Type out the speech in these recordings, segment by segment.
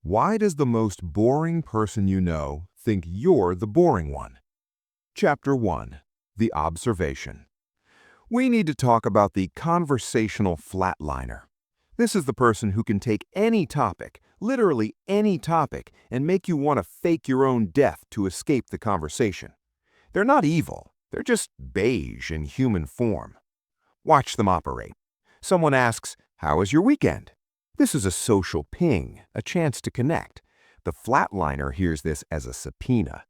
Why does the most boring person you know think you're the boring one? Chapter 1. The Observation. We need to talk about the conversational flatliner. This is the person who can take any topic, literally any topic, and make you want to fake your own death to escape the conversation. They're not evil, they're just beige in human form. Watch them operate. Someone asks, "How was your weekend?" This is a social ping, a chance to connect. The flatliner hears this as a subpoena.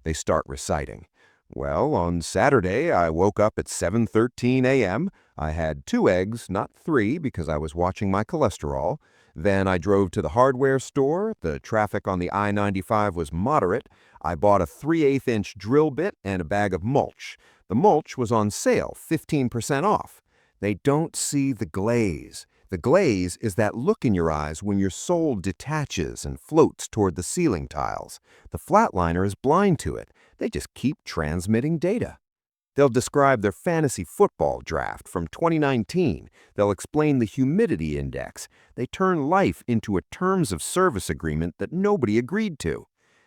They start reciting. "Well, on Saturday, I woke up at 7:13 a.m. I had 2 eggs, not 3, because I was watching my cholesterol. Then I drove to the hardware store. The traffic on the I-95 was moderate. I bought a 3/8-inch drill bit and a bag of mulch. The mulch was on sale, 15% off." They don't see the glaze. The glaze is that look in your eyes when your soul detaches and floats toward the ceiling tiles. The flatliner is blind to it. They just keep transmitting data. They'll describe their fantasy football draft from 2019. They'll explain the humidity index. They turn life into a terms of service agreement that nobody agreed to.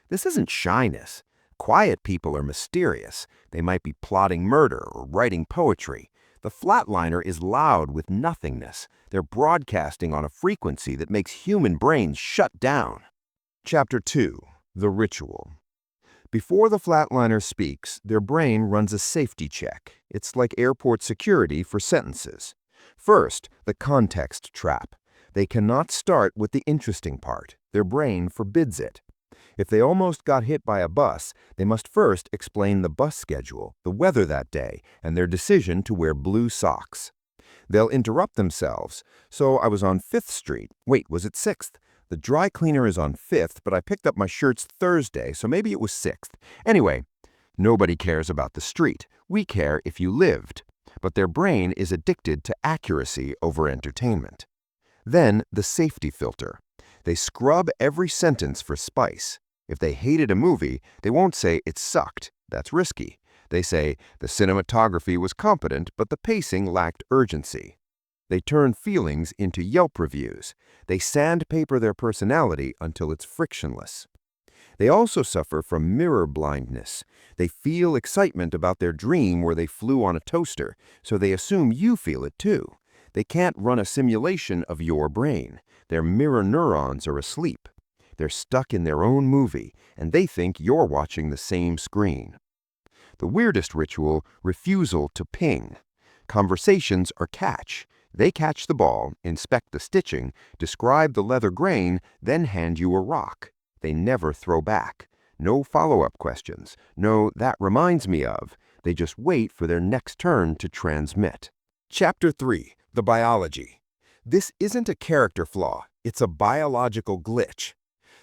This isn't shyness. Quiet people are mysterious. They might be plotting murder or writing poetry. The flatliner is loud with nothingness. They're broadcasting on a frequency that makes human brains shut down. Chapter 2. The Ritual. Before the flatliner speaks, their brain runs a safety check. It's like airport security for sentences. First, the context trap. They cannot start with the interesting part. Their brain forbids it. If they almost got hit by a bus, they must first explain the bus schedule, the weather that day, and their decision to wear blue socks. They'll interrupt themselves. "So I was on 5th Street. Wait, was it 6th? The dry cleaner is on 5th, but I picked up my shirts Thursday, so maybe it was 6th. Anyway, nobody cares about the street. We care if you lived." But their brain is addicted to accuracy over entertainment. Then the safety filter. They scrub every sentence for spice. If they hated a movie, they won't say it sucked. That's risky. They say the cinematography was competent, but the pacing lacked urgency. They turn feelings into Yelp reviews. They sandpaper their personality until it's frictionless. They also suffer from mirror blindness. They feel excitement about their dream where they flew on a toaster, so they assume you feel it too. They can't run a simulation of your brain. Their mirror neurons are asleep. They're stuck in their own movie, and they think you're watching the same screen. The weirdest ritual, refusal to ping. Conversations are catch. They catch the ball, inspect the stitching, describe the leather grain, then hand you a rock. They never throw back. No follow-up questions. No, "that reminds me of." They just wait for their next turn to transmit. Chapter 3. The Biology. This isn't a character flaw. It's a biological glitch.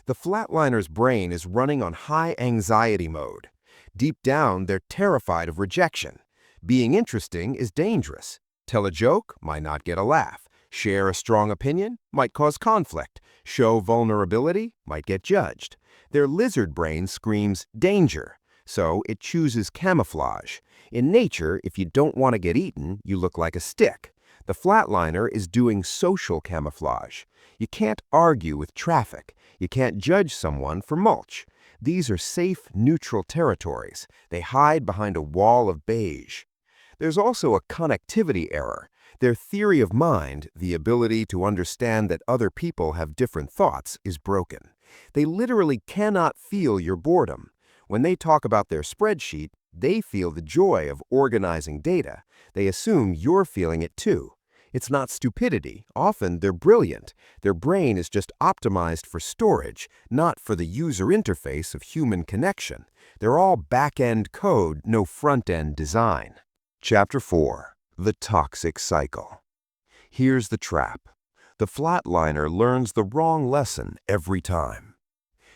The flatliner's brain is running on high anxiety mode. Deep down, they're terrified of rejection. Being interesting is dangerous. Tell a joke might not get a laugh. Share a strong opinion might cause conflict. Show vulnerability might get judged. Their lizard brain screams danger, so it chooses camouflage. In nature, if you don't want to get eaten, you look like a stick. The flatliner is doing social camouflage. You can't argue with traffic. You can't judge someone for mulch. These are safe, neutral territories. They hide behind a wall of beige. There's also a connectivity error. Their theory of mind, the ability to understand that other people have different thoughts, is broken. They literally cannot feel your boredom. When they talk about their spreadsheet, they feel the joy of organizing data. They assume you're feeling it too. It's not stupidity. Often they're brilliant. Their brain is just optimized for storage, not for the user interface of human connection. They're all back-end code, no front-end design. Chapter 4. The Toxic Cycle. Here's the trap. The flatliner learns the wrong lesson every time.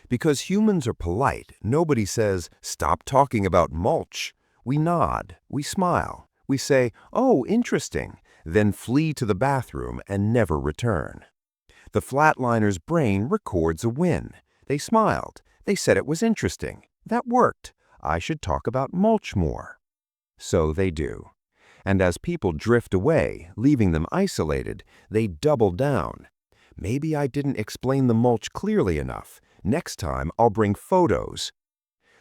Because humans are polite, nobody says, "Stop talking about mulch." We nod, we smile, we say, "Oh, interesting," then flee to the bathroom and never return. The flatliner's brain records a win. They smiled. They said it was interesting. That worked. I should talk about mulch more. So they do. And as people drift away, leaving them isolated, they double down. Maybe I didn't explain the mulch clearly enough. Next time, I'll bring photos.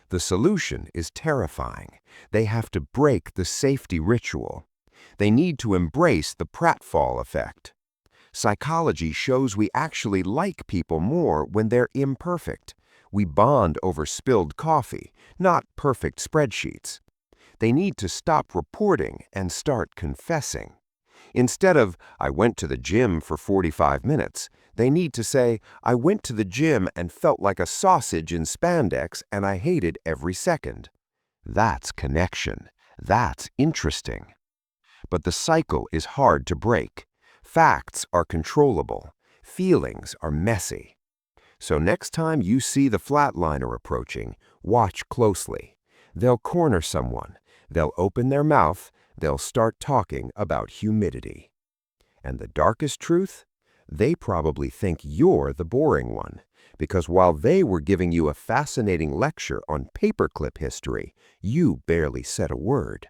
The solution is terrifying. They have to break the safety ritual. They need to embrace the Pratfall Effect. Psychology shows we actually like people more when they're imperfect. We bond over spilled coffee, not perfect spreadsheets. They need to stop reporting and start confessing. Instead of, I went to the gym for 45 minutes, they need to say, I went to the gym and felt like a sausage in spandex and I hated every second. That's connection. That's interesting. But the cycle is hard to break. Facts are controllable. Feelings are messy. So next time you see the flatliner approaching, watch closely. They'll corner someone. They'll open their mouth. They'll start talking about humidity. And the darkest truth? They probably think you're the boring one, because while they were giving you a fascinating lecture on paperclip history, you barely said a word.